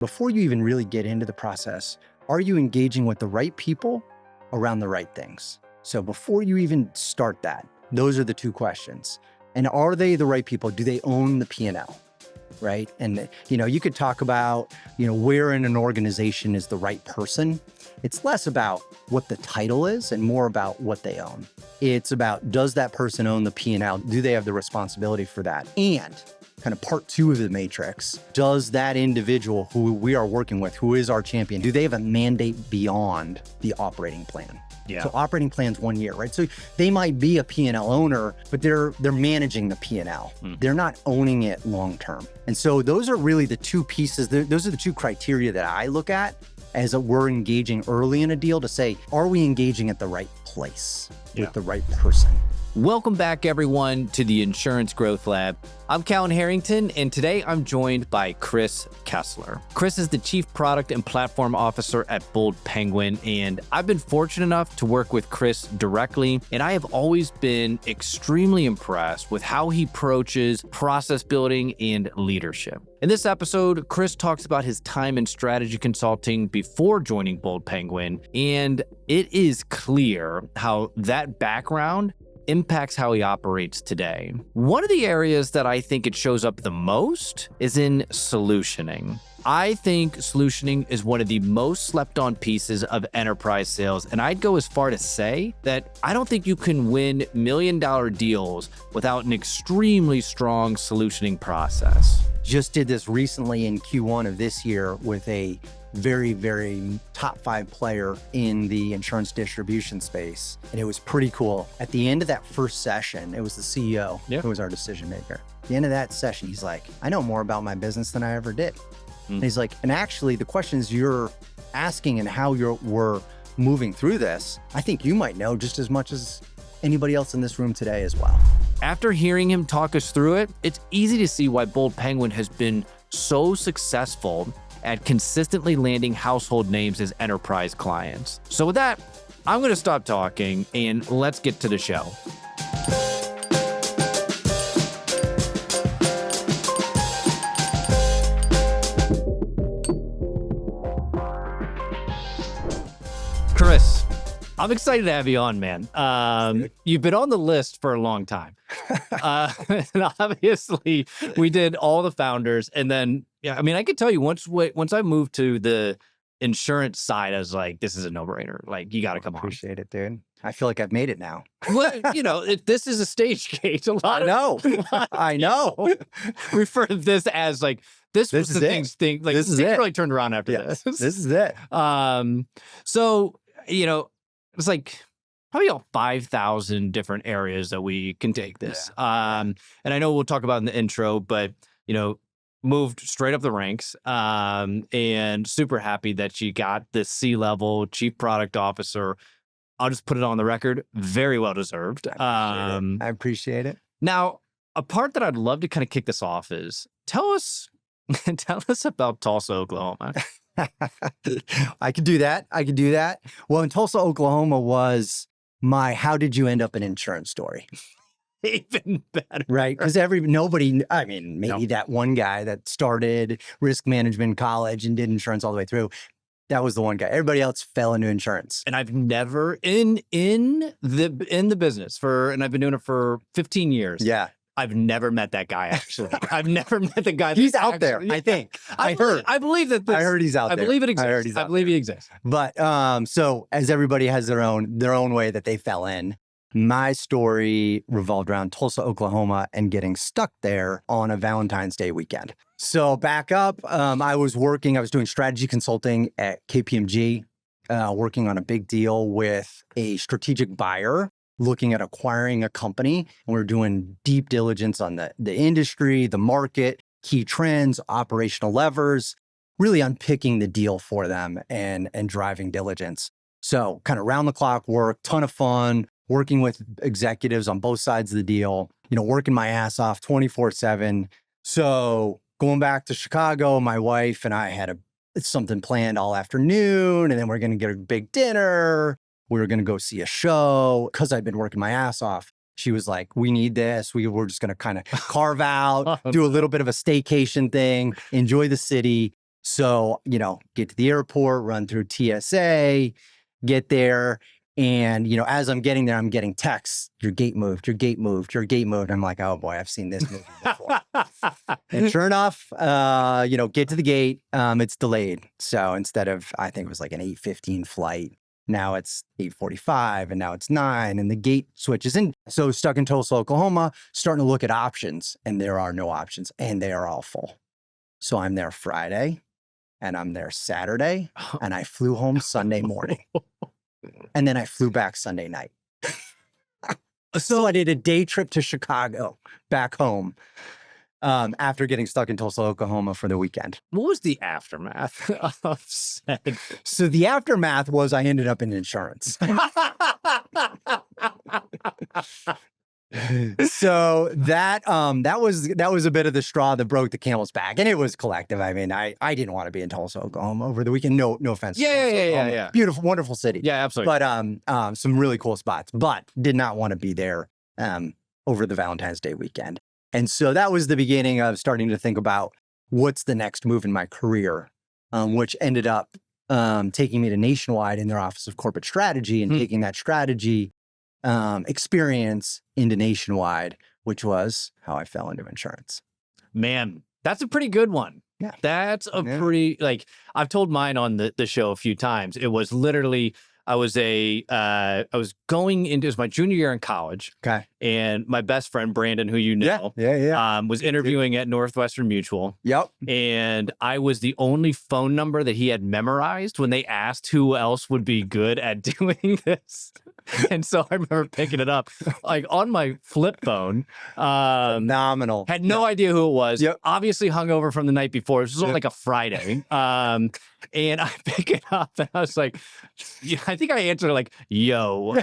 Before you even really get into the process, are you engaging with the right people around the right things? So before you even start that, those are the two questions. And are they the right people? Do they own the P&L? Right? And, you could talk about, where in an organization is the right person. It's less about what the title is and more about what they own. It's about, does that person own the P&L? Do they have the responsibility for that? And kind of part two of the matrix, does that individual who we are working with, who is our champion, do they have a mandate beyond the operating plan? Yeah. So operating plan's 1 year, right? So they might be a P&L owner, but they're managing the P&L. They're not owning it long-term. And so those are really the two pieces. Those are the two criteria that I look at as we're engaging early in a deal to say, are we engaging at the right place with the right person? Welcome back, everyone, to the Insurance Growth Lab. I'm Callan Harrington, and today I'm joined by Chris Kessler. Chris is the Chief Product and Platform Officer at Bold Penguin, and I've been fortunate enough to work with Chris directly, and I have always been extremely impressed with how he approaches process building and leadership. In this episode, Chris talks about his time in strategy consulting before joining Bold Penguin, and it is clear how that background impacts how he operates today. One of the areas that I think it shows up the most is in solutioning. I think solutioning is one of the most slept on pieces of enterprise sales, and I'd go as far to say that I don't think you can win million-dollar deals without an extremely strong solutioning process. Just did this recently in Q1 of this year with a very, very top 5 player in the insurance distribution space. And it was pretty cool. At the end of that first session, it was the CEO who was our decision maker. At the end of that session, he's like, I know more about my business than I ever did. And he's like, and actually the questions you're asking and how we're moving through this, I think you might know just as much as anybody else in this room today as well. After hearing him talk us through it, it's easy to see why Bold Penguin has been so successful at consistently landing household names as enterprise clients. So with that, I'm going to stop talking and let's get to the show. Chris, I'm excited to have you on, man. You've been on the list for a long time. And obviously, we did all the founders. And then, I could tell you, once I moved to the insurance side, I was like, this is a no-brainer. Like, you got to come on. Appreciate it, dude. I feel like I've made it now. Well, this is a stage gate. I know. Refer to this as like, this was the thing. Like, this is it it. really turned around after this. This is it. So, it's like probably about 5,000 different areas that we can take this. And I know we'll talk about in the intro, but, moved straight up the ranks, and super happy that you got this C-level Chief Product Officer. I'll just put it on the record, very well deserved. I appreciate it. Now, a part that I'd love to kind of kick this off is tell us about Tulsa, Oklahoma. I could do that. Well, in Tulsa, Oklahoma was my how did you end up in insurance story. Even better. Right? Because maybe that one guy that started risk management in college and did insurance all the way through. That was the one guy. Everybody else fell into insurance. And I've never in the business and I've been doing it for 15 years. Yeah. I've never met that guy, actually. I've never met the guy. He's out there, I think. I heard he's out there. I believe it exists. I heard he's out I believe he exists. But so as everybody has their own way that they fell in, my story revolved around Tulsa, Oklahoma, and getting stuck there on a Valentine's Day weekend. So back up, I was doing strategy consulting at KPMG, working on a big deal with a strategic buyer, looking at acquiring a company. And we were doing deep diligence on the industry, the market, key trends, operational levers, really unpicking the deal for them and driving diligence. So kind of round the clock work, ton of fun, working with executives on both sides of the deal, working my ass off 24/7. So going back to Chicago, my wife and I had something planned all afternoon, and then we're going to get a big dinner. We were going to go see a show. Because I'd been working my ass off, she was like, we need this. We were just going to kind of carve out, do a little bit of a staycation thing, enjoy the city. So, get to the airport, run through TSA, get there. And, as I'm getting there, I'm getting texts. Your gate moved, your gate moved, your gate moved. I'm like, oh boy, I've seen this movie before. And sure enough, get to the gate, it's delayed. So instead of, I think it was like an 8:15 flight, now it's 8:45 and now it's 9 and the gate switches in. So stuck in Tulsa, Oklahoma, starting to look at options and there are no options and they are all full. So I'm there Friday and I'm there Saturday and I flew home Sunday morning. And then I flew back Sunday night. So I did a day trip to Chicago, back home, after getting stuck in Tulsa, Oklahoma for the weekend. What was the aftermath of said? So the aftermath was I ended up in insurance. So that was a bit of the straw that broke the camel's back, and it was collective. I mean, I didn't want to be in Tulsa, Oklahoma over the weekend. No offense. Yeah. Beautiful, wonderful city. Yeah, absolutely. But some really cool spots. But did not want to be there over the Valentine's Day weekend. And so that was the beginning of starting to think about what's the next move in my career, which ended up taking me to Nationwide in their Office of Corporate Strategy and taking that strategy experience into Nationwide, which was how I fell into insurance. Man, that's a pretty good one. Yeah. That's a pretty, I've told mine on the show a few times. It was literally, I was going into, it was my junior year in college. Okay. And my best friend, Brandon, who you know, was interviewing at Northwestern Mutual. Yep. And I was the only phone number that he had memorized when they asked who else would be good at doing this. And so I remember picking it up like on my flip phone. Phenomenal. Had no idea who it was. Yep. Obviously hungover from the night before. This was on like a Friday. And I pick it up and I was like, I think I answered like, yo.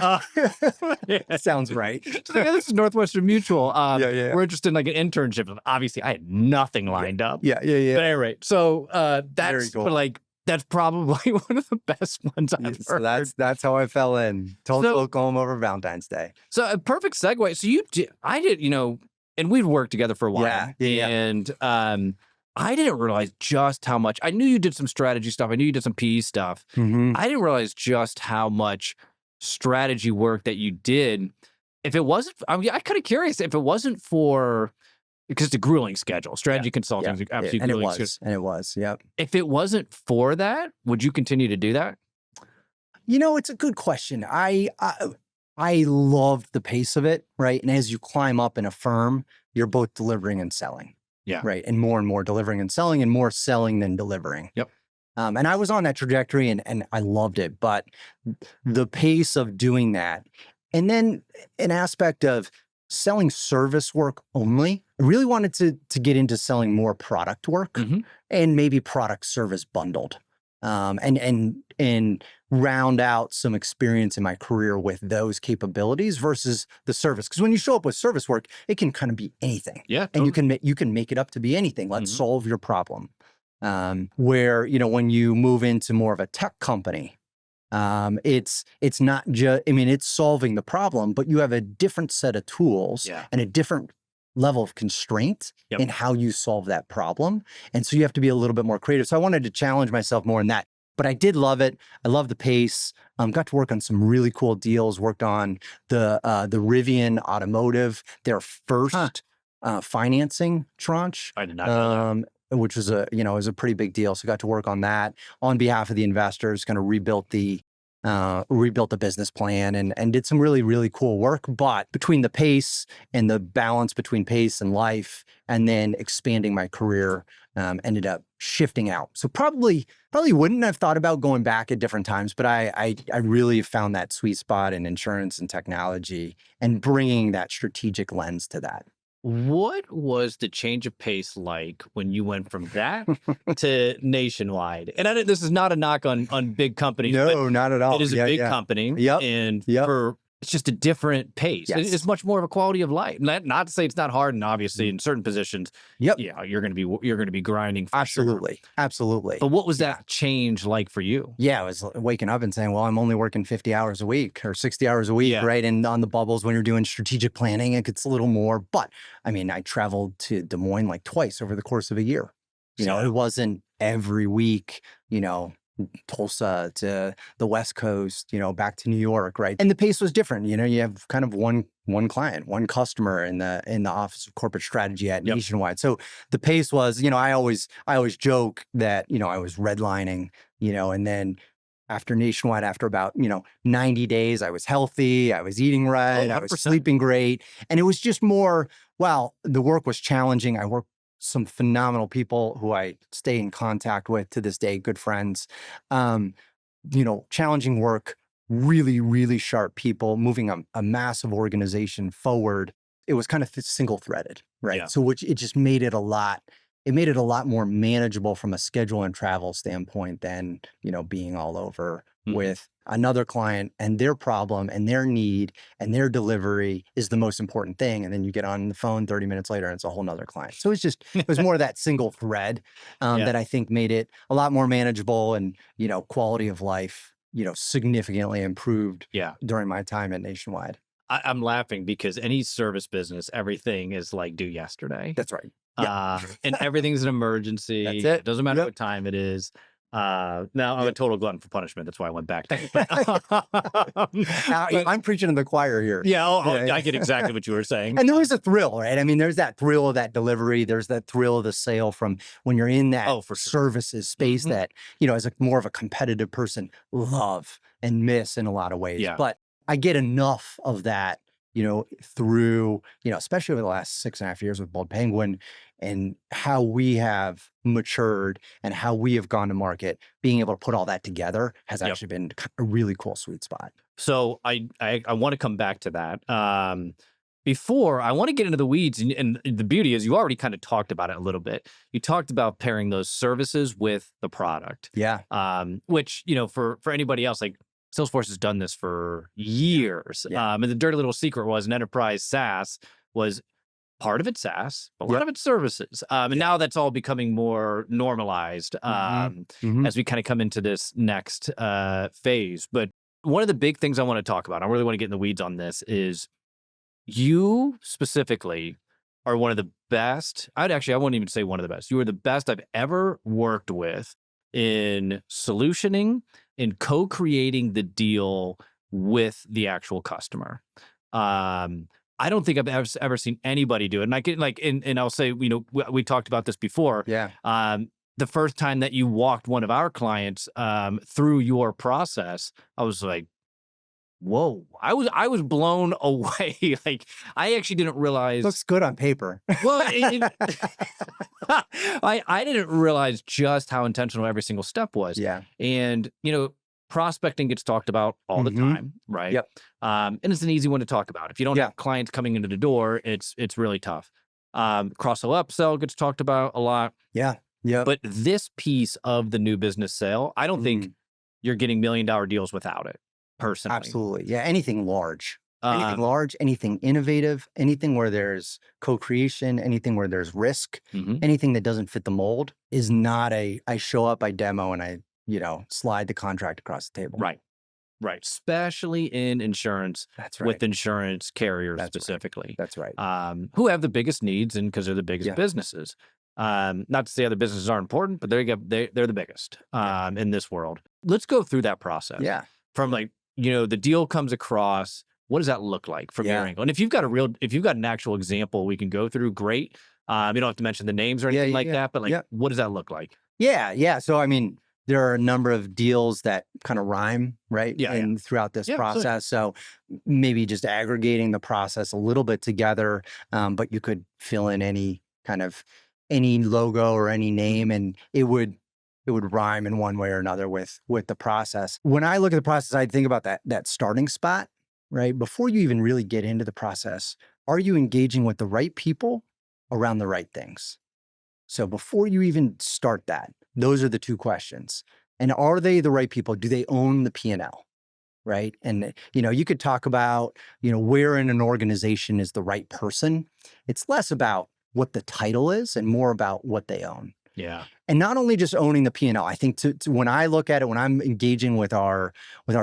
Sounds right. So like, this is Northwestern Mutual. Yeah. We're interested in like an internship. Obviously, I had nothing lined up. Yeah. But anyway, so that's Very cool. but like that's probably one of the best ones I've heard. So that's how I fell in Tulsa, Oklahoma over Valentine's Day. So a perfect segue. So I did, and we'd worked together for a while. Yeah. And I didn't realize just how much. I knew you did some strategy stuff. I knew you did some PE stuff. Mm-hmm. I didn't realize just how much strategy work that you did. If it wasn't, I'm kind of curious if it wasn't for, because it's a grueling schedule. Strategy consulting is absolutely grueling schedule. And it was, yep. If it wasn't for that, would you continue to do that? It's a good question. I loved the pace of it, right? And as you climb up in a firm, you're both delivering and selling. Yeah. Right. And more delivering and selling, and more selling than delivering. Yep. And I was on that trajectory and I loved it. But the pace of doing that, and then an aspect of selling service work only, I really wanted to get into selling more product work and maybe product service bundled. And round out some experience in my career with those capabilities versus the service. Because when you show up with service work, it can kind of be anything. Yeah, totally. And you can make it up to be anything. Let's solve your problem. Where when you move into more of a tech company, it's not just. It's solving the problem, but you have a different set of tools and a different level of constraint in how you solve that problem. And so you have to be a little bit more creative. So I wanted to challenge myself more in that. But I did love it. I love the pace. Got to work on some really cool deals. Worked on the Rivian Automotive, their first financing tranche. I did not know that. Which was was a pretty big deal. So got to work on that on behalf of the investors. Kind of rebuilt the business plan and did some really, really cool work. But between the pace and the balance between pace and life, and then expanding my career, ended up shifting out. So probably wouldn't have thought about going back at different times, but I really found that sweet spot in insurance and technology and bringing that strategic lens to that. What was the change of pace like when you went from that to Nationwide? And this is not a knock on big companies. No, not at all. It is a big company. Yep. And it's just a different pace. Yes. It's much more of a quality of life. Not to say it's not hard, and obviously in certain positions, you're going to be grinding. For Absolutely. Sure. Absolutely. But what was that change like for you? Yeah, I was waking up and saying, well, I'm only working 50 hours a week or 60 hours a week, right? And on the bubbles, when you're doing strategic planning, it gets a little more. But I traveled to Des Moines like twice over the course of a year. It wasn't every week, Tulsa to the West Coast, back to New York, right? And the pace was different. You have kind of one client, one customer in the Office of Corporate Strategy at Nationwide. So the pace was, I always joke that, I was redlining, and then after Nationwide, after about, 90 days, I was healthy, I was eating right, I was sleeping great. And it was just more, the work was challenging. I worked some phenomenal people who I stay in contact with to this day, good friends. Challenging work, really, really sharp people, moving a massive organization forward. It was kind of single-threaded, right? Yeah. So it just made it a lot more manageable from a schedule and travel standpoint than, being all over with another client, and their problem and their need and their delivery is the most important thing. And then you get on the phone 30 minutes later and it's a whole nother client. So it was more of that single thread that I think made it a lot more manageable, and, quality of life, significantly improved during my time at Nationwide. I'm laughing because any service business, everything is like due yesterday. That's right. And everything's an emergency. That's it. It doesn't matter what time it is. Now I'm a total glutton for punishment. That's why I went back to it. I'm preaching to the choir here. I get exactly what you were saying. And there's a thrill, right? I mean, there's that thrill of that delivery. There's that thrill of the sale from when you're in that services space that, as more of a competitive person, love and miss in a lot of ways. Yeah. But I get enough of that, through, especially over the last 6.5 years with Bold Penguin, and how we have matured and how we have gone to market. Being able to put all that together has actually been a really cool sweet spot. So I want to come back to that. Before, I want to get into the weeds, and the beauty is you already kind of talked about it a little bit. You talked about pairing those services with the product. Yeah. Which, for anybody else, like, Salesforce has done this for years. And the dirty little secret was an enterprise SaaS was part of it SaaS, but a lot of it services. And now that's all becoming more normalized as we kind of come into this next phase. But one of the big things I want to talk about, I really want to get in the weeds on this, is you specifically are one of the best. I wouldn't even say one of the best. You are the best I've ever worked with in solutioning, in co-creating the deal with the actual customer. I don't think I've ever seen anybody do it. And I can and I'll say, we talked about this before. Yeah. The first time that you walked one of our clients through your process, I was like, whoa, I was blown away. Like, I actually didn't realize. Looks good on paper. Well, I didn't realize just how intentional every single step was. Yeah. And, prospecting gets talked about all the time, right? Yep. And it's an easy one to talk about. If you don't have clients coming into the door, it's really tough. Cross-sell, upsell gets talked about a lot. Yeah. Yeah. But this piece of the new business sale, I don't think you're getting $1 million deals without it, personally. Absolutely. Yeah. Anything large. Anything innovative, anything where there's co-creation, anything where there's risk, anything that doesn't fit the mold is not I show up, I demo, and I, slide the contract across the table. Right. Especially in insurance. That's right. With insurance carriers specifically. That's right. Who have the biggest needs, and because they're the biggest businesses. Not to say other businesses aren't important, but they're the biggest in this world. Let's go through that process. Yeah. From the deal comes across. What does that look like from your angle? And if you've got an actual example we can go through, great. You don't have to mention the names or anything like that, but what does that look like? Yeah. So, I mean, there are a number of deals that kind of rhyme, right? Throughout this process. So maybe just aggregating the process a little bit together, but you could fill in any logo or any name, and it would rhyme in one way or another with the process. When I look at the process, I think about that starting spot, right? Before you even really get into the process, are you engaging with the right people around the right things? So before you even start that, those are the two questions. And are they the right people? Do they own the P&L, right? And, you could talk about, where in an organization is the right person. It's less about what the title is and more about what they own. Yeah. And not only just owning the P&L. I think to when I look at it, when I'm engaging with our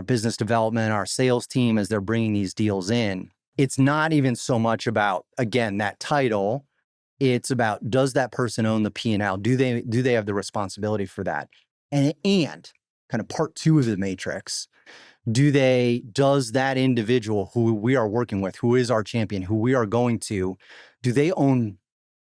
business development, our sales team, as they're bringing these deals in, it's not even so much about, again, that title. It's about, does that person own the P&L? Do they have the responsibility for that? And kind of part 2 of the matrix, does that individual who we are working with, who is our champion, who we are going to, do they own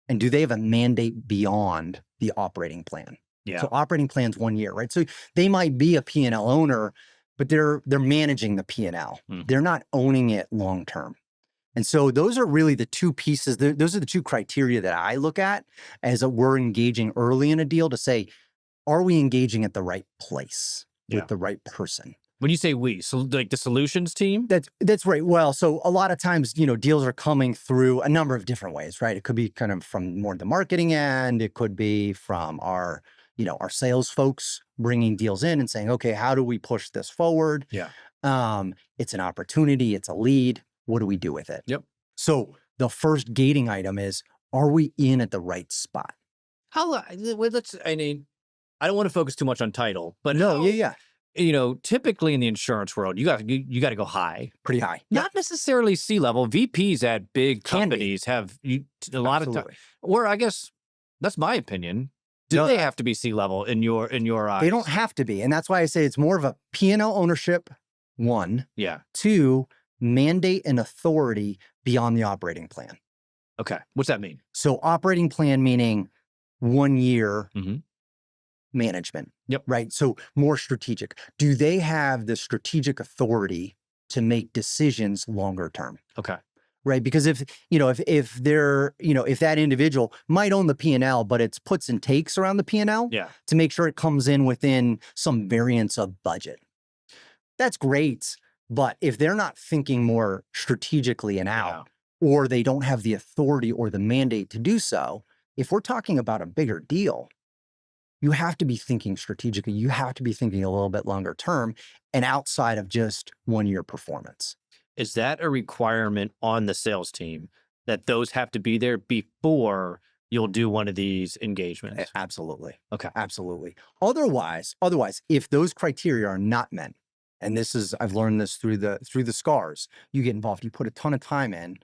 and do they have a mandate beyond the operating plan? Yeah. So operating plan's 1 year, right? So they might be a P&L owner, but they're managing the P&L. They're not owning it long term. And so those are really the 2 pieces. Those are the 2 criteria that I look at as we're engaging early in a deal to say, are we engaging at the right place with the right person? When you say we, so like the solutions team? That's right. Well, so a lot of times, deals are coming through a number of different ways, right? It could be kind of from more the marketing end. It could be from our sales folks bringing deals in and saying, okay, how do we push this forward? Yeah. It's an opportunity. It's a lead. What do we do with it? Yep. So the first gating item is, are we in at the right spot? I mean, I don't want to focus too much on title, but Yeah. Typically in the insurance world, you got to go high, Pretty high. not necessarily C-level. VPs at big companies have a lot of time. Or I guess that's my opinion. Do they have to be C-level in your eyes? They don't have to be, and that's why I say it's more of a P&L ownership. 1, Yeah. 2, mandate and authority beyond the operating plan. Okay, what's that mean? So operating plan meaning 1 year. Management. Yep. Right. So more strategic. Do they have the strategic authority to make decisions longer term? Okay. Right. Because if they're, if that individual might own the P&L, but it's puts and takes around the P&L to make sure it comes in within some variance of budget. That's great. But if they're not thinking more strategically and out, or they don't have the authority or the mandate to do so, if we're talking about a bigger deal, you have to be thinking strategically. You have to be thinking a little bit longer term and outside of just 1 year performance. Is that a requirement on the sales team that those have to be there before you'll do one of these engagements? Absolutely. Okay. Absolutely. Otherwise, if those criteria are not met, and I've learned this through the scars, you get involved, you put a ton of time in,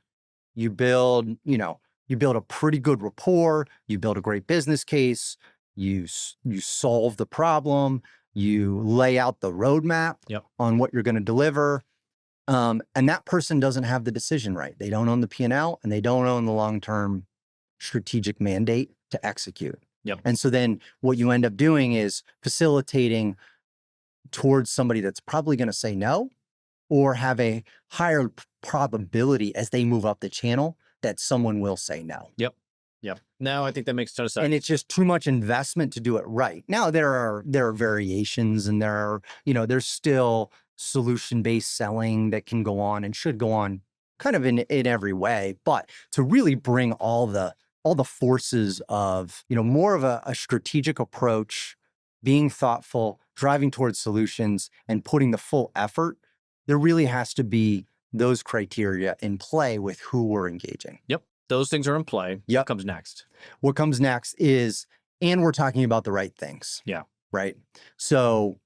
you build a pretty good rapport, you build a great business case, you solve the problem, you lay out the roadmap on what you're going to deliver. And that person doesn't have the decision right. They don't own the P&L and they don't own the long-term strategic mandate to execute. Yep. And so then what you end up doing is facilitating towards somebody that's probably going to say no, or have a higher probability as they move up the channel that someone will say no. Yep. No, I think that makes a ton of sense. And it's just too much investment to do it right. Now there are variations, and there's still solution-based selling that can go on and should go on kind of in every way. But to really bring all the forces of, more of a strategic approach, being thoughtful, driving towards solutions, and putting the full effort, there really has to be those criteria in play with who we're engaging. Yep. Those things are in play. Yep. What comes next? What comes next is, and we're talking about the right things. Yeah. Right. So,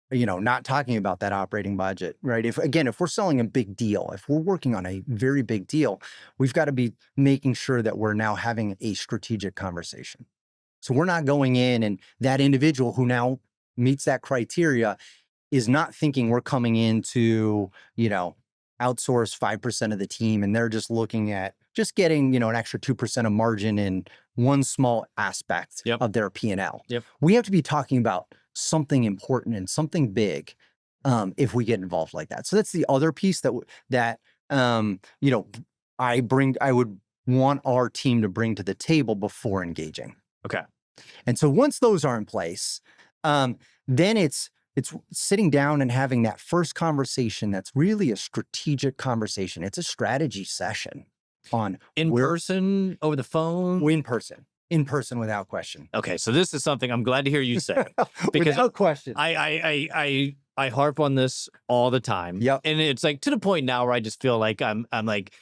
not talking about that operating budget, right? If we're selling a big deal, if we're working on a very big deal, we've got to be making sure that we're now having a strategic conversation. So we're not going in and that individual who now meets that criteria is not thinking we're coming in to, outsource 5% of the team and they're just looking at just getting, an extra 2% of margin in one small aspect of their P&L. Yep. We have to be talking about something important and something big if we get involved like that. So that's the other piece that I would want our team to bring to the table before engaging. Okay. And so once those are in place, then it's sitting down and having that first conversation that's really a strategic conversation. It's a strategy session on in person, over the phone? In person without question. Okay, so this is something I'm glad to hear you say. Because without question. I harp on this all the time. Yep. And it's like to the point now where I just feel like I'm like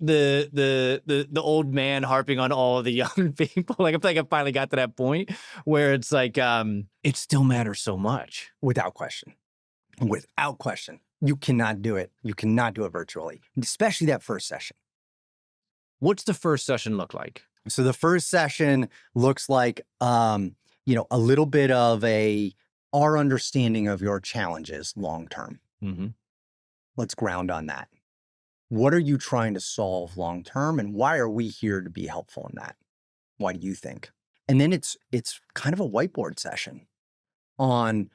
the old man harping on all the young people. Like I feel like I finally got to that point where it's like it still matters so much. Without question. Without question. You cannot do it. You cannot do it virtually, especially that first session. What's the first session look like? So the first session looks like, a little bit of our understanding of your challenges long-term. Mm-hmm. Let's ground on that. What are you trying to solve long-term, and why are we here to be helpful in that? Why do you think? And then it's kind of a whiteboard session on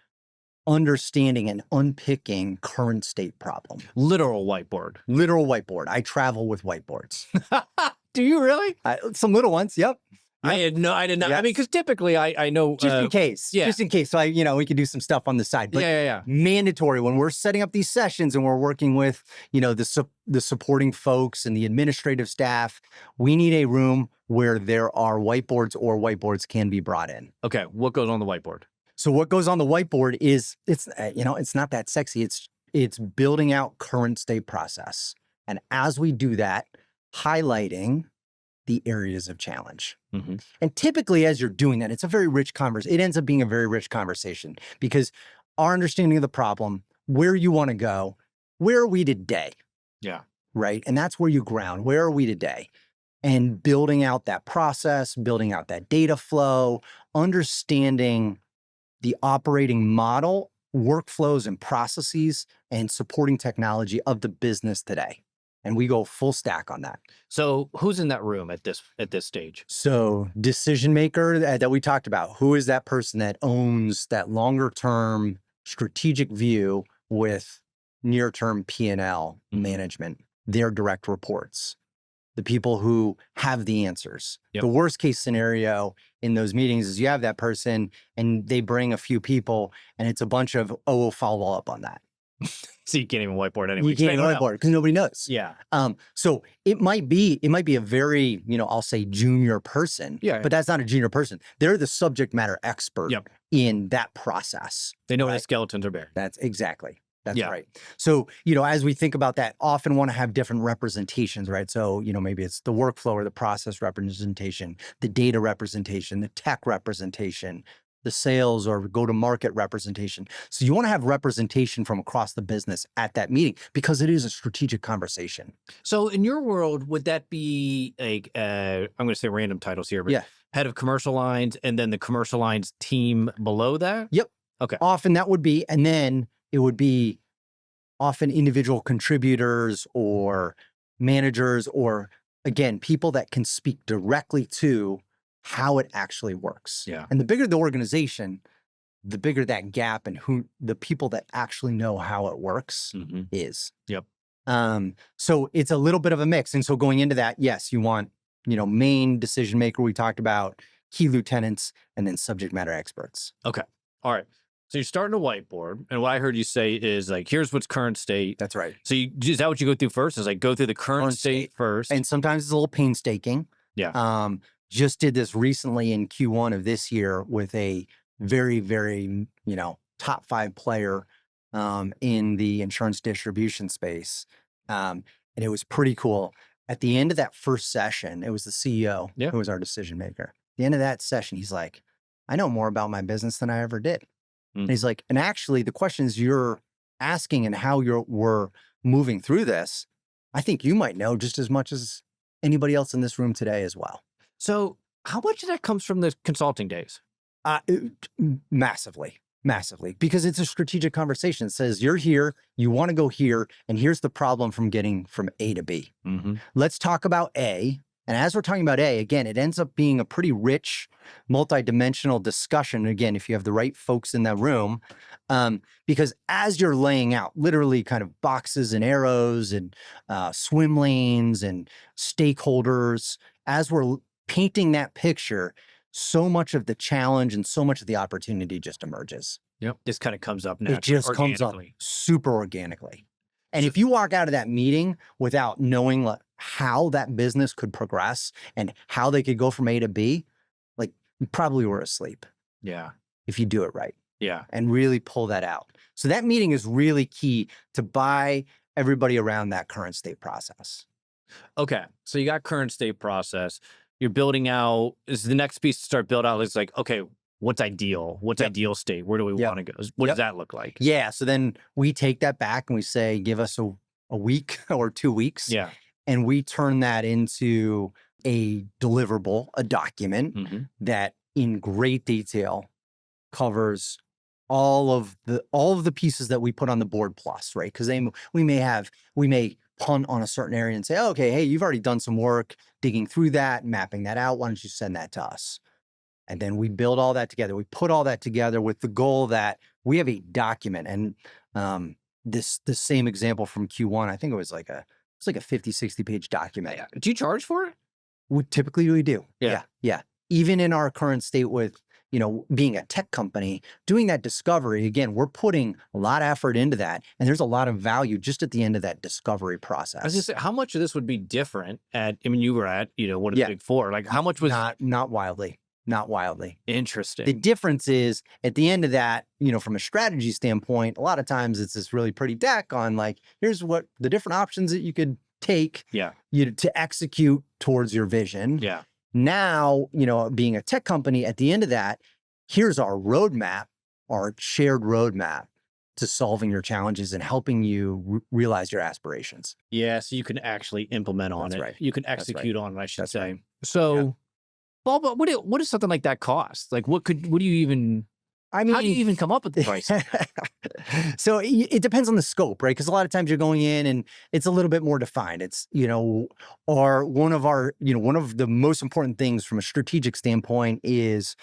understanding and unpicking current state problem. Literal whiteboard. Literal whiteboard. I travel with whiteboards. Do you really? Some little ones. Yep. I did not. Yes. I mean, because typically I know. Just in case. yeah. Just in case. So we could do some stuff on the side. But yeah. mandatory when we're setting up these sessions and we're working with, the supporting folks and the administrative staff, we need a room where there are whiteboards or whiteboards can be brought in. Okay. What goes on the whiteboard? So what goes on the whiteboard is it's not that sexy. It's building out current state process. And as we do that, highlighting the areas of challenge. Mm-hmm. And typically as you're doing that, it's a very rich conversation. It ends up being a very rich conversation because our understanding of the problem, where you want to go, where are we today? Yeah. Right. And that's where you ground. Where are we today? And building out that process, building out that data flow, understanding the operating model, workflows and processes, and supporting technology of the business today. And we go full stack on that. So who's in that room at this stage? So decision maker that we talked about, who is that person that owns that longer term strategic view with near term P&L management, their direct reports, the people who have the answers. Yep. The worst case scenario in those meetings is you have that person and they bring a few people and it's a bunch of, we'll follow up on that. So you can't even whiteboard anyway. You can't whiteboard because nobody knows. Yeah. So it might be a very, I'll say junior person, but that's not a junior person. They're the subject matter expert in that process. They know where the skeletons are buried. That's right. So, as we think about that, often want to have different representations, right? So, maybe it's the workflow or the process representation, the data representation, the tech representation, the sales or go-to-market representation. So you want to have representation from across the business at that meeting because it is a strategic conversation. So in your world, would that be like, I'm going to say random titles here, but head of commercial lines and then the commercial lines team below that? Yep. Okay. Often that would be, and then it would be often individual contributors or managers or, again, people that can speak directly to how it actually works. Yeah. And the bigger the organization, the bigger that gap and who the people that actually know how it works is. Yep. So it's a little bit of a mix. And so going into that, yes, you want, main decision maker we talked about, key lieutenants, and then subject matter experts. Okay. All right. So you're starting a whiteboard. And what I heard you say is like, here's what's current state. That's right. So is that what you go through first? Is like go through the current state first? And sometimes it's a little painstaking. Yeah. Just did this recently in Q1 of this year with a very, very, top 5 player in the insurance distribution space. And it was pretty cool. At the end of that first session, it was the CEO who was our decision maker. At the end of that session, he's like, I know more about my business than I ever did. And he's like, and actually the questions you're asking and how we're moving through this, I think you might know just as much as anybody else in this room today as well. So how much of that comes from the consulting days? Massively, because it's a strategic conversation. It says, you're here, you want to go here, and here's the problem from getting from A to B. Let's talk about A. And as we're talking about A, again, it ends up being a pretty rich, multidimensional discussion. Again, if you have the right folks in that room, because as you're laying out literally kind of boxes and arrows and swim lanes and stakeholders, as we're painting that picture, so much of the challenge and so much of the opportunity just emerges. Yep. This kind of comes up naturally. It just comes up super organically. And if you walk out of that meeting without knowing how that business could progress and how they could go from A to B, you probably were asleep. Yeah. If you do it right. Yeah. And really pull that out. So that meeting is really key to buy everybody around that current state process. Okay. So you got current state process. You're building out, is the next piece to start build out? It's like, okay, what's ideal? What's ideal state? Where do we want to go? What does that look like? Yeah. So then we take that back and we say, give us a week or 2 weeks. Yeah. And we turn that into a deliverable, a document that in great detail covers all of the pieces that we put on the board plus, right? Because we may punt on a certain area and say, oh, okay, hey, you've already done some work digging through that, mapping that out. Why don't you send that to us? And then we build all that together. We put all that together with the goal that we have a document. And this same example from Q1, I think it was like a 50, 60 page document. Do you charge for it? Typically we do. Yeah. Even in our current state with, being a tech company, doing that discovery, again, we're putting a lot of effort into that. And there's a lot of value just at the end of that discovery process. I was gonna say, how much of this would be different you were at, one of the big four, like how much was not wildly. Not wildly. Interesting. The difference is at the end of that, from a strategy standpoint, a lot of times it's this really pretty deck on like, here's what the different options that you could take to execute towards your vision. Yeah. Now, being a tech company, at the end of that, here's our roadmap, our shared roadmap to solving your challenges and helping you realize your aspirations. Yeah. So you can actually implement on That's it. right. You can execute on it, I should That's say. right. So, well, but what does something like that cost? Like, what do you even? How do you even come up with the price? So it depends on the scope, right? Because a lot of times you're going in and it's a little bit more defined. It's, or one of the most important things from a strategic standpoint is,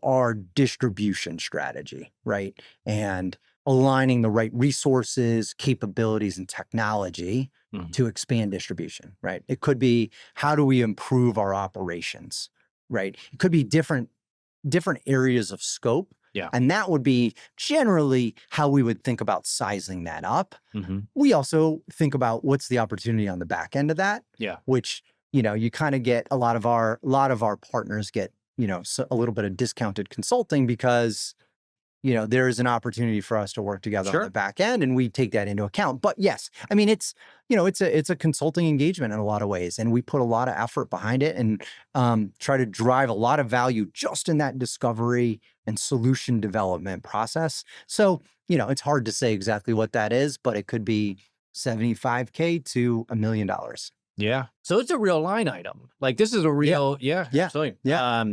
our distribution strategy, right? And aligning the right resources, capabilities, and technology to expand distribution, right? It could be, how do we improve our operations, right? It could be different areas of scope. Yeah. And that would be generally how we would think about sizing that up. We also think about what's the opportunity on the back end of that. Yeah. Which, you kind of get a lot of our partners get, a little bit of discounted consulting because, there is an opportunity for us to work together on the back end, and we take that into account. But yes, I mean, it's a consulting engagement in a lot of ways, and we put a lot of effort behind it and try to drive a lot of value just in that discovery and solution development process. So, it's hard to say exactly what that is, but it could be $75K to $1 million. Yeah. So it's a real line item. Like this is a real, absolutely. Yeah.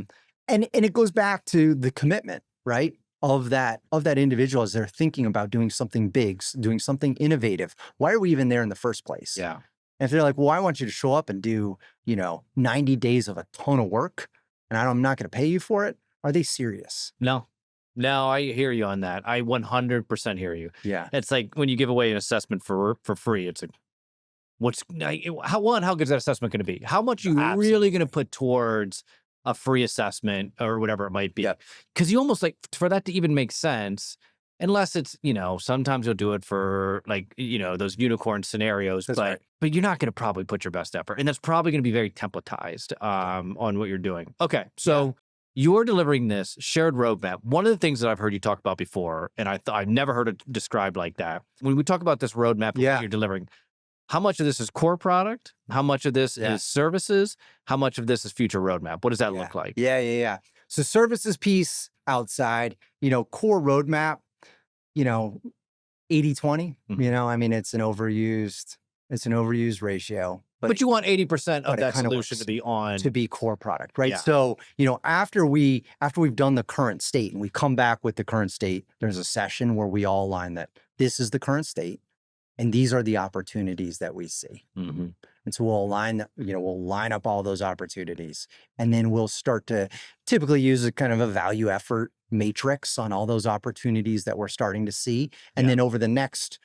And it goes back to the commitment, right? Of that individual as they're thinking about doing something big, doing something innovative. Why are we even there in the first place? Yeah. And if they're like, well, I want you to show up and do, 90 days of a ton of work and I'm not going to pay you for it. Are they serious? No, I hear you on that. I 100% hear you. Yeah. It's like when you give away an assessment for free, it's like, how good is that assessment going to be? How much are you really going to put towards a free assessment or whatever it might be? Because you almost like, for that to even make sense, unless it's, sometimes you'll do it for like, those unicorn scenarios, but you're not going to probably put your best effort. And that's probably going to be very templatized on what you're doing. Okay. So you're delivering this shared roadmap. One of the things that I've heard you talk about before, and I've never heard it described like that. When we talk about this roadmap that you're delivering, how much of this is core product? How much of this is services? How much of this is future roadmap? What does that look like? Yeah. So services piece outside, core roadmap, 80-20, I mean, it's an overused ratio. But you want 80% of that solution to be core product, right? Yeah. So, after we've done the current state and we come back with the current state, there's a session where we all align that this is the current state and these are the opportunities that we see. And so we'll line up all those opportunities, and then we'll start to typically use a kind of a value effort matrix on all those opportunities that we're starting to see. And then over the next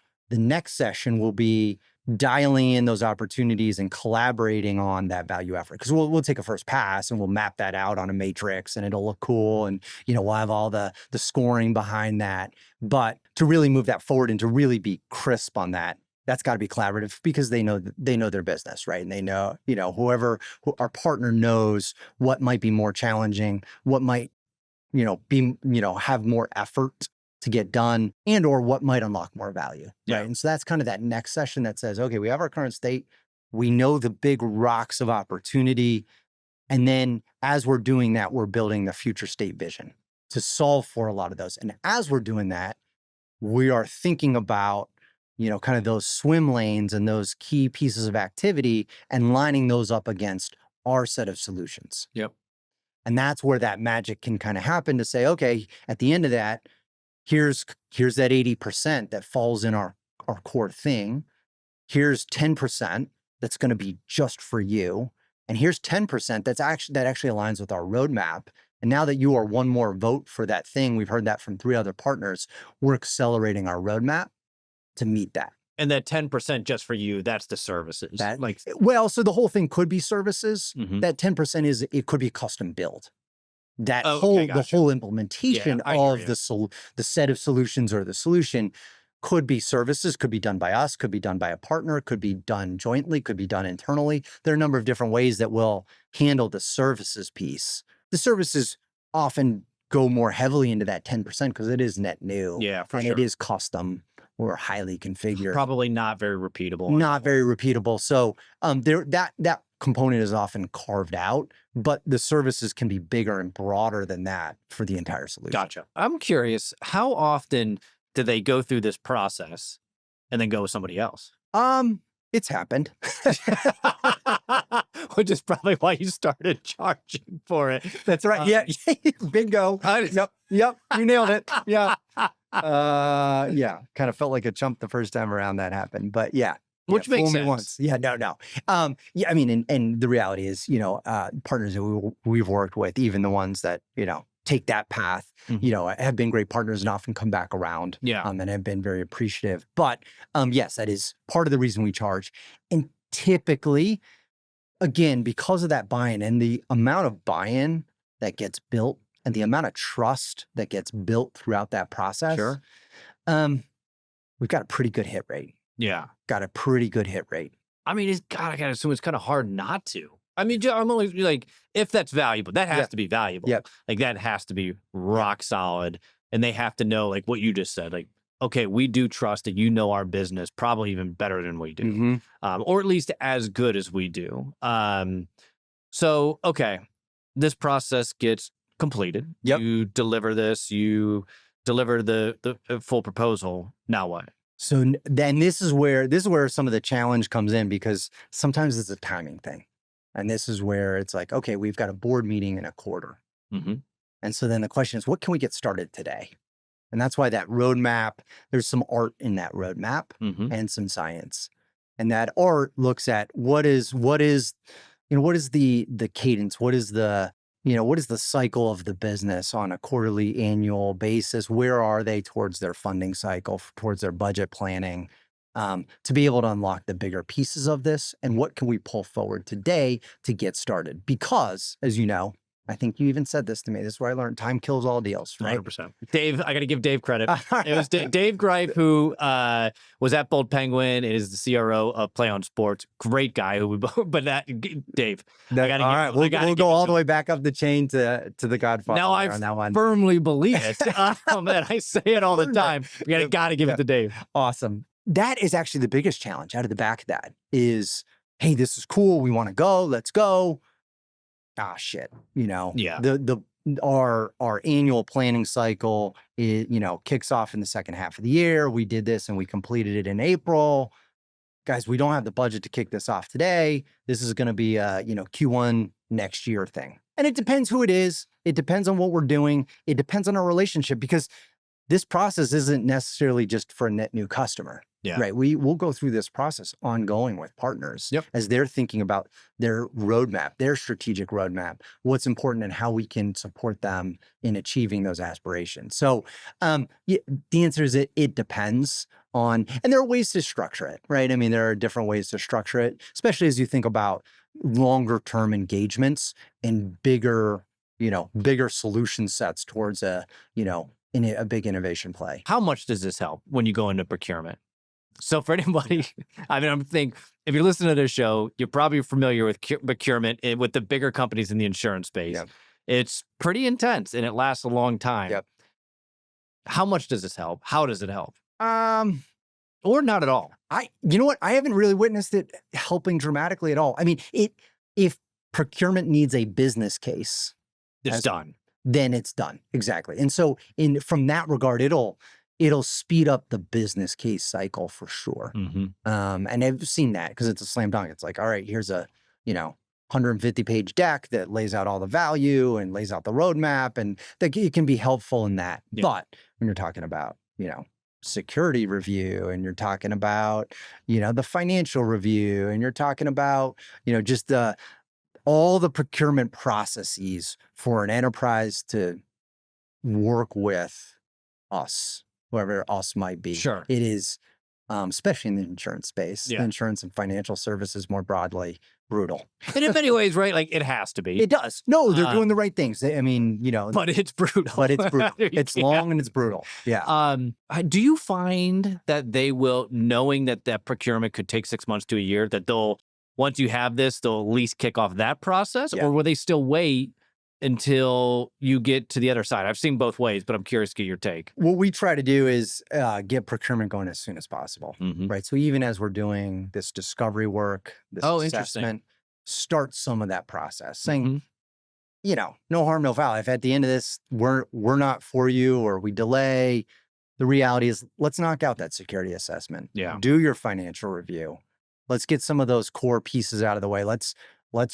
session will be dialing in those opportunities and collaborating on that value effort. Because we'll take a first pass and we'll map that out on a matrix and it'll look cool. And, we'll have all the scoring behind that. But to really move that forward and to really be crisp on that, that's got to be collaborative because they know their business, right? And they know, our partner knows what might be more challenging, what might, have more effort to get done, and or what might unlock more value, right? And so that's kind of that next session that says, okay, we have our current state, we know the big rocks of opportunity, and then as we're doing that, we're building the future state vision to solve for a lot of those. And as we're doing that, we are thinking about, kind of those swim lanes and those key pieces of activity and lining those up against our set of solutions. Yep. And that's where that magic can kind of happen to say, okay, at the end of that, here's that 80% that falls in our core thing. Here's 10% that's going to be just for you. And here's 10% that actually aligns with our roadmap. And now that you are one more vote for that thing, we've heard that from 3 other partners, we're accelerating our roadmap to meet that. And that 10% just for you, that's the services. So the whole thing could be services. That 10% it could be custom build. The whole implementation of the set of solutions or the solution could be services, could be done by us, could be done by a partner, could be done jointly, could be done internally. There are a number of different ways that we'll handle the services piece. The services often go more heavily into that 10% because it is net new. Yeah, for and sure. It is custom or highly configured. Probably not very repeatable. Not very repeatable. So that component is often carved out, but the services can be bigger and broader than that for the entire solution. Gotcha. I'm curious, how often do they go through this process and then go with somebody else? It's happened. Which is probably why you started charging for it. That's right. Yeah. Bingo. Yep. You nailed it. Yeah. Kind of felt like a chump the first time around that happened, but yeah. Which makes sense. Once. Yeah, no. I mean, and the reality is, partners that we've worked with, even the ones that, take that path, have been great partners and often come back around. Yeah. And have been very appreciative. But yes, that is part of the reason we charge. And typically, again, because of that buy-in and the amount of buy-in that gets built and the amount of trust that gets built throughout that process, sure. We've got a pretty good hit rate. Yeah. Got a pretty good hit rate. I mean, I gotta assume it's kind of hard not to. I mean, I'm only like, if that's valuable, that has to be valuable. Yep. Like that has to be rock solid. And they have to know, like what you just said, like, okay, we do trust that you know our business probably even better than we do, or at least as good as we do. So, okay, this process gets completed. Yep. You deliver this, you deliver the full proposal. Now what? So then this is where some of the challenge comes in, because sometimes it's a timing thing. And this is where it's like, okay, we've got a board meeting in a quarter. And so then the question is, what can we get started today? And that's why that roadmap, there's some art in that roadmap and some science. And that art looks at what is the cadence? What is the cycle of the business on a quarterly, annual basis? Where are they towards their funding cycle, towards their budget planning, to be able to unlock the bigger pieces of this? And what can we pull forward today to get started? Because, as you know, I think you even said this to me. This is where I learned time kills all deals, right? 100%. Dave, I got to give Dave credit. It was Dave Greif, who was at Bold Penguin, is the CRO of Play on Sports. Great guy. Dave. We'll go all the way back up the chain to the Godfather. Now I firmly believe it. And I say it all the time. We got to give it to Dave. Awesome. That is actually the biggest challenge out of the back of that is, hey, this is cool. We want to go. Let's go. Ah, shit. Yeah. Our annual planning cycle kicks off in the second half of the year. We did this and we completed it in April. Guys, we don't have the budget to kick this off today. This is going to be a Q1 next year thing. And it depends who it is. It depends on what we're doing. It depends on our relationship, because this process isn't necessarily just for a net new customer. Yeah. Right. We'll go through this process ongoing with partners as they're thinking about their roadmap, their strategic roadmap, what's important and how we can support them in achieving those aspirations. So the answer is it depends on, and there are ways to structure it, right? I mean, there are different ways to structure it, especially as you think about longer term engagements and bigger solution sets towards a big innovation play. How much does this help when you go into procurement? So for anybody, I mean, I'm thinking, if you're listening to this show, you're probably familiar with procurement with the bigger companies in the insurance space. Yep. It's pretty intense and it lasts a long time. Yep. How much does this help? How does it help? Or not at all? You know what? I haven't really witnessed it helping dramatically at all. I mean, if procurement needs a business case, It's done. Then it's done. Exactly. And so from that regard, it'll speed up the business case cycle for sure. And I've seen that because it's a slam dunk. It's like, all right, here's a 150-page deck that lays out all the value and lays out the roadmap, and that it can be helpful in that. Yeah. But when you're talking about, security review, and you're talking about, the financial review, and you're talking about, just all the procurement processes for an enterprise to work with us, whoever us might be. Sure. It is, especially in the insurance space, insurance and financial services more broadly, brutal. And in many ways, right? Like, it has to be. It does. No, they're doing the right things. I mean, but it's brutal. But it's brutal. It's long and it's brutal. Yeah. Do you find that they will, knowing that procurement could take 6 months to a year, that they'll, once you have this, they'll at least kick off that process? Yeah. Or will they still wait until you get to the other side? I've seen both ways, but I'm curious to get your take. What we try to do is get procurement going as soon as possible, Mm-hmm. right? So even as we're doing this discovery work, this assessment, start some of that process, saying, no harm, no foul. If at the end of this, we're not for you, or we delay, the reality is, let's knock out that security assessment. Yeah. Do your financial review. Let's get some of those core pieces out of the way. Let's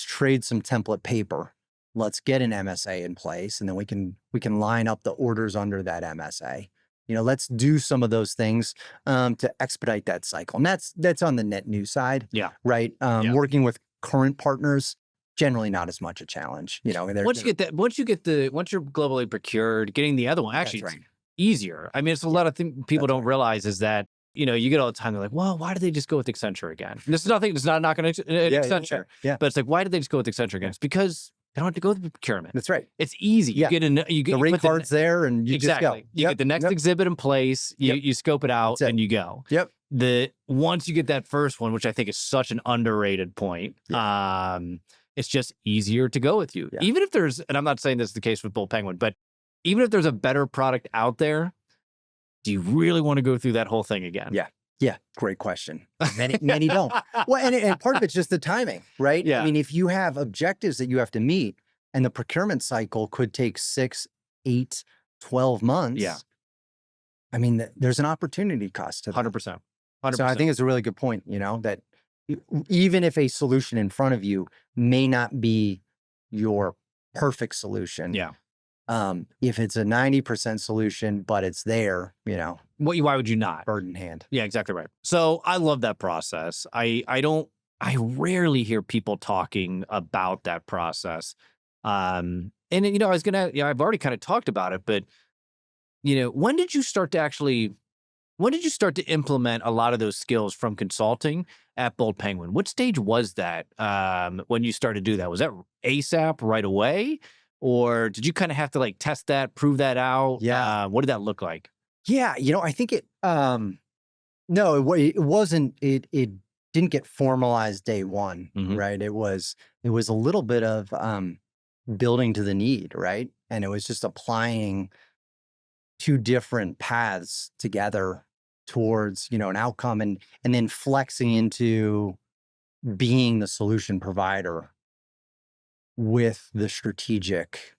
trade some template paper. Let's get an MSA in place, and then we can line up the orders under that MSA. Let's do some of those things to expedite that cycle. And that's on the net new side. Yeah. Right. Working with current partners, generally not as much a challenge. Once you're globally procured, getting the other one actually right. easier. I mean, it's a lot of things people don't realize is that, you get all the time, they're like, well, why did they just go with Accenture again? And it's not knocking Accenture. Yeah. But it's like, why did they just go with Accenture again? It's because they don't have to go through procurement. That's right. It's easy. Yeah. You get the rate card's there, and you just go. You get the next exhibit in place. You scope it out, and you go. Yep. Once you get that first one, which I think is such an underrated point, it's just easier to go with you. Yeah. Even if there's, and I'm not saying this is the case with Bold Penguin, but even if there's a better product out there, do you really want to go through that whole thing again? Yeah. Yeah, great question. Many don't. Well, and part of it's just the timing, right? Yeah. I mean, if you have objectives that you have to meet, and the procurement cycle could take 6, 8, 12 months. Yeah. I mean, there's an opportunity cost to that. 100%. So I think it's a really good point, that even if a solution in front of you may not be your perfect solution. Yeah. If it's a 90% solution, but it's there, why would you not? Bird in hand. Yeah, exactly right. So I love that process. I rarely hear people talking about that process. And I've already kind of talked about it, but when did you start to implement a lot of those skills from consulting at Bold Penguin? What stage was that when you started to do that? Was that ASAP right away? Or did you kind of have to test that, prove that out? Yeah. What did that look like? Yeah. I think it wasn't, it didn't get formalized day one, Mhm. right? It was a little bit of building to the need, right? And it was just applying two different paths together towards, an outcome, and then flexing into being the solution provider with the strategic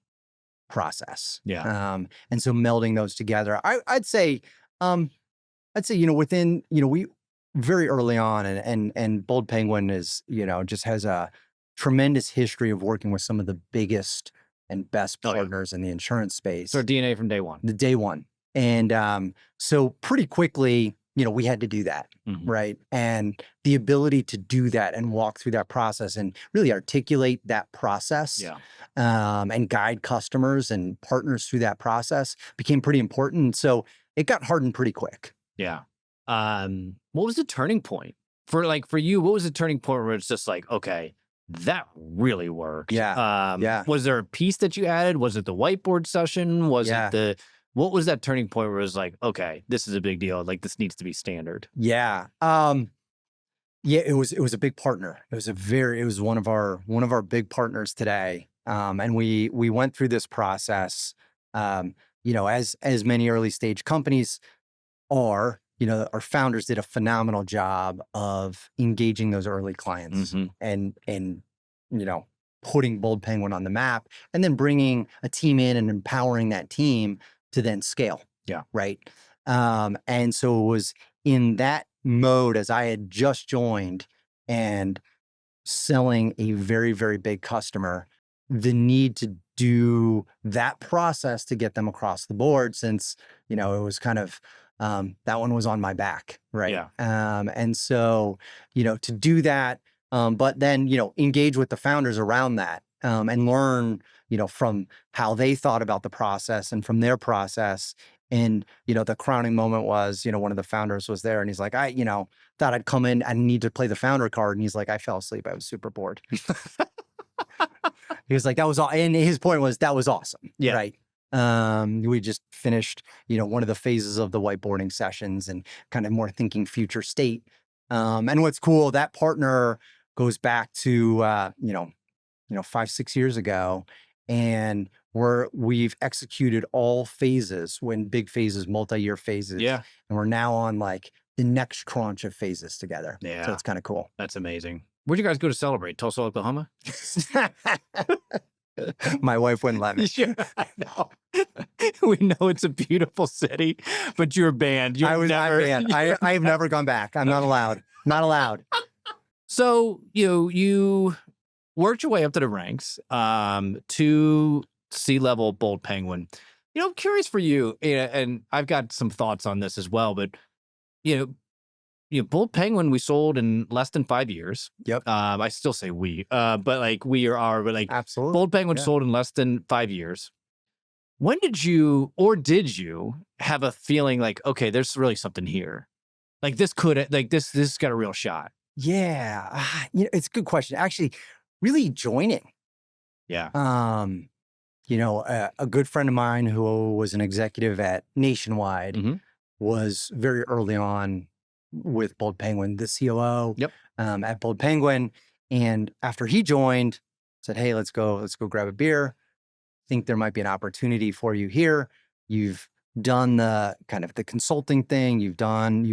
process. Yeah. And so melding those together, I'd say, within, we very early on, and Bold Penguin is, just has a tremendous history of working with some of the biggest and best partners in the insurance space. So DNA from day one. The day one. And so pretty quickly, we had to do that, Mhm. right? And the ability to do that and walk through that process and really articulate that process, Yeah. And guide customers and partners through that process became pretty important. So it got hardened pretty quick. Yeah. What was the turning point for you? What was the turning point where it's just like, okay, that really works? Yeah. Was there a piece that you added? Was it the whiteboard session? What was that turning point where it was like, okay, this is a big deal. This needs to be standard. Yeah. It was a big partner. It was one of our big partners today. And we went through this process, as many early stage companies are, our founders did a phenomenal job of engaging those early clients, Mhm. and putting Bold Penguin on the map, and then bringing a team in and empowering that team to then scale. Yeah. Right. And so it was in that mode as I had just joined, and selling a very, very big customer, the need to do that process to get them across the board, since, it was kind of, that one was on my back. Right. Yeah. And so, to do that, but then, engage with the founders around that, and learn, from how they thought about the process and from their process. And, the crowning moment was, one of the founders was there and he's like, I thought I'd come in and need to play the founder card. And he's like, I fell asleep. I was super bored. He was like, that was all. And his point was, that was awesome. Yeah. Right. We just finished, one of the phases of the whiteboarding sessions and kind of more thinking future state. And what's cool, that partner goes back to, 5-6 years ago, and we've executed all phases, when big phases, multi-year phases. Yeah. And we're now on like the next tranche of phases together. Yeah. So it's kind of cool. That's amazing. Where'd you guys go to celebrate? Tulsa, Oklahoma? My wife wouldn't let me. Yeah, I know. We know it's a beautiful city, but you're banned. I was not banned. I have never gone back. I'm not allowed. Not allowed. So, you worked your way up to the ranks, to C-level Bold Penguin. I'm curious for you, and I've got some thoughts on this as well, but, Bold Penguin, we sold in less than 5 years. Yep. I still say we, but like we are, but like Absolutely. Bold Penguin sold in less than 5 years. When did you have a feeling like, okay, there's really something here? Like this has got a real shot. Yeah. It's a good question. Actually, really joining. Yeah. A good friend of mine who was an executive at Nationwide Mhm. was very early on with Bold Penguin, the COO. Yep. At Bold Penguin. And after he joined, said, hey, let's go grab a beer. Think there might be an opportunity for you here. You've done the kind of the consulting thing. You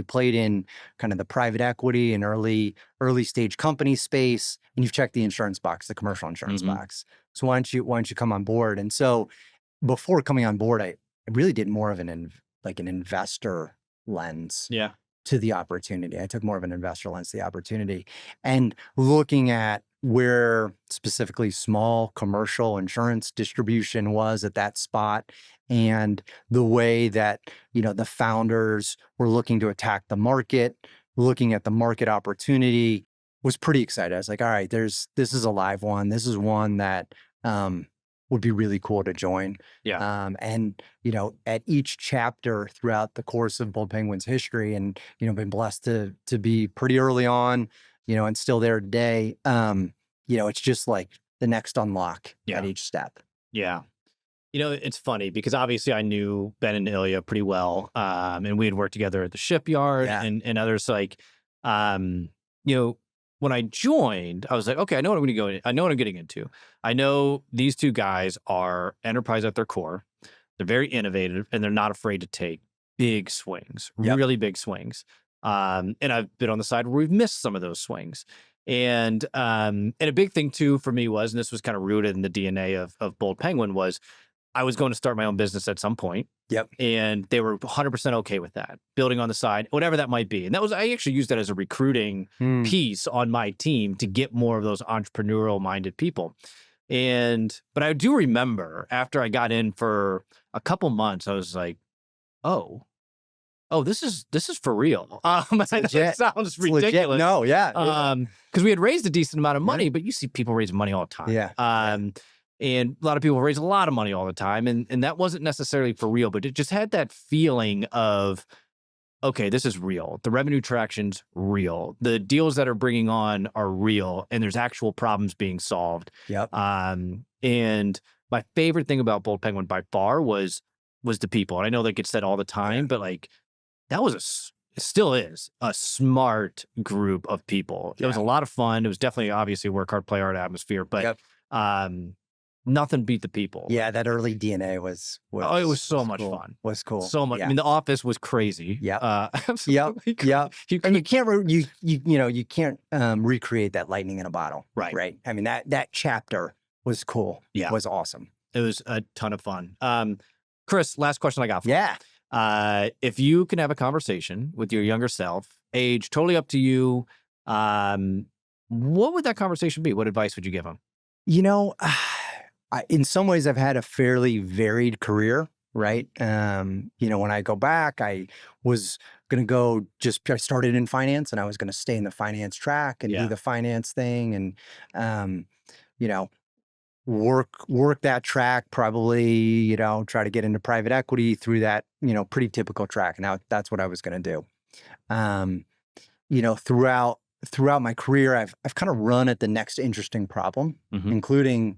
played in kind of the private equity and early stage company space, and you've checked the insurance box, the commercial insurance Mhm. box. So why don't you come on board? And so before coming on board, I really did more of an investor lens. Yeah. To the opportunity. I took more of an investor lens to the opportunity, and looking at where specifically small commercial insurance distribution was at that spot, and the way that, the founders were looking to attack the market, looking at the market opportunity, was pretty excited. I was like, all right, this is a live one. This is one that, would be really cool to join. Yeah. And, at each chapter throughout the course of Bold Penguin's history, and, been blessed to be pretty early on, and still there today, it's just like the next unlock at each step. Yeah. It's funny because obviously I knew Ben and Ilya pretty well. And we had worked together at the shipyard and others. Like, when I joined, I was like, okay, I know what I'm going to go in. I know what I'm getting into. I know these two guys are enterprise at their core. They're very innovative, and they're not afraid to take big swings, really big swings. And I've been on the side where we've missed some of those swings. And a big thing too for me was, and this was kind of rooted in the DNA of Bold Penguin, was I was going to start my own business at some point. Yep. And they were 100% okay with that, building on the side, whatever that might be. And I actually used that as a recruiting piece on my team to get more of those entrepreneurial minded people. But I do remember after I got in for a couple months, I was like, oh, this is for real. It sounds ridiculous. Legit. No, yeah. Because we had raised a decent amount of money, but you see people raise money all the time. Yeah. And a lot of people raise a lot of money all the time. And that wasn't necessarily for real, but it just had that feeling of, okay, this is real. The revenue traction's real. The deals that are bringing on are real, and there's actual problems being solved. Yep. And my favorite thing about Bold Penguin by far was the people. And I know that gets said all the time, but like that was it still is a smart group of people. It was a lot of fun. It was definitely obviously work hard, play hard atmosphere, but nothing beat the people. Yeah, that early DNA was it was so much fun. Was cool. So much. Yeah. I mean, the office was crazy. Yeah. Absolutely. Yep. And you can't recreate that lightning in a bottle. Right. I mean, that chapter was cool. Yeah. Was awesome. It was a ton of fun. Chris, last question I got for you. Yeah. If you can have a conversation with your younger self, age totally up to you, what would that conversation be? What advice would you give him? You know, in some ways, I've had a fairly varied career, right? When I go back, I was going to I started in finance and I was going to stay in the finance track and do the finance thing and, work that track, probably, try to get into private equity through that, pretty typical track. Now that's what I was going to do. Throughout my career, I've kind of run at the next interesting problem, including,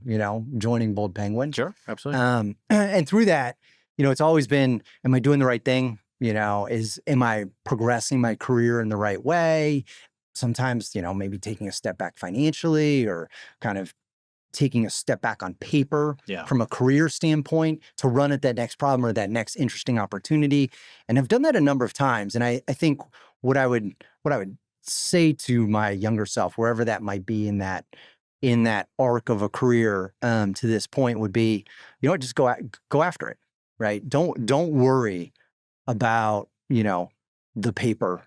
joining Bold Penguin. Sure, absolutely. And through that, it's always been, am I doing the right thing? Am I progressing my career in the right way? Sometimes, maybe taking a step back financially or kind of taking a step back on paper from a career standpoint to run at that next problem or that next interesting opportunity. And I've done that a number of times. And I think what I would say to my younger self, wherever that might be in that arc of a career to this point would be, just go after it, right? Don't worry about, the paper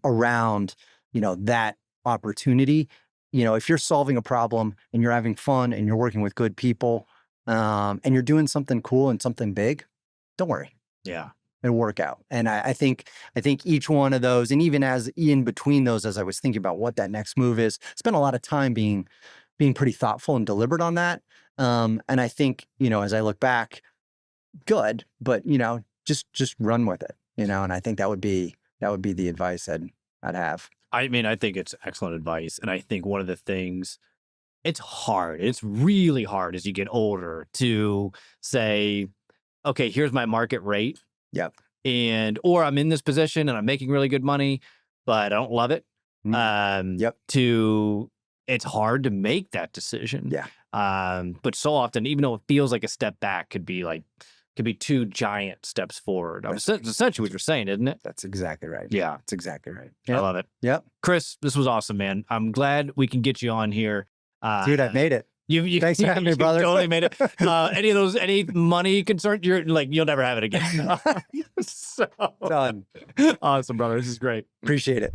around, that opportunity. If you're solving a problem and you're having fun and you're working with good people and you're doing something cool and something big, don't worry. Yeah. It'll work out. And I think each one of those, and even as in between those, as I was thinking about what that next move is, spent a lot of time being pretty thoughtful and deliberate on that. And I think, as I look back, good, but just run with it, and I think that would be the advice I'd have. I mean, I think it's excellent advice. And I think one of the things, it's hard. It's really hard as you get older to say, okay, here's my market rate. Yep. Or I'm in this position and I'm making really good money, but I don't love it. It's hard to make that decision. Yeah. But so often, even though it feels like a step back, could be two giant steps forward. That's essentially what you're saying, isn't it? That's exactly right. Yeah. That's exactly right. Yep. I love it. Yep. Chris, this was awesome, man. I'm glad we can get you on here. Dude, I've made it. Thanks for having me, brother. You totally made it. Any money concern, you'll never have it again. Done. Awesome, brother. This is great. Appreciate it.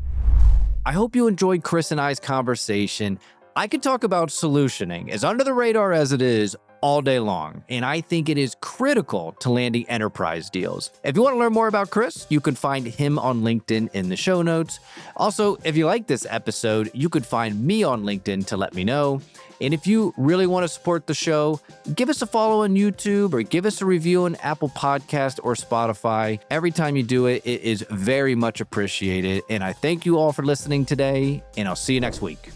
I hope you enjoyed Chris and I's conversation. I could talk about solutioning, as under the radar as it is, all day long, and I think it is critical to landing enterprise deals. If you want to learn more about Chris, you can find him on LinkedIn in the show notes. Also, if you like this episode, you could find me on LinkedIn to let me know. And if you really want to support the show, give us a follow on YouTube or give us a review on Apple Podcast or Spotify. Every time you do it, it is very much appreciated. And I thank you all for listening today, and I'll see you next week.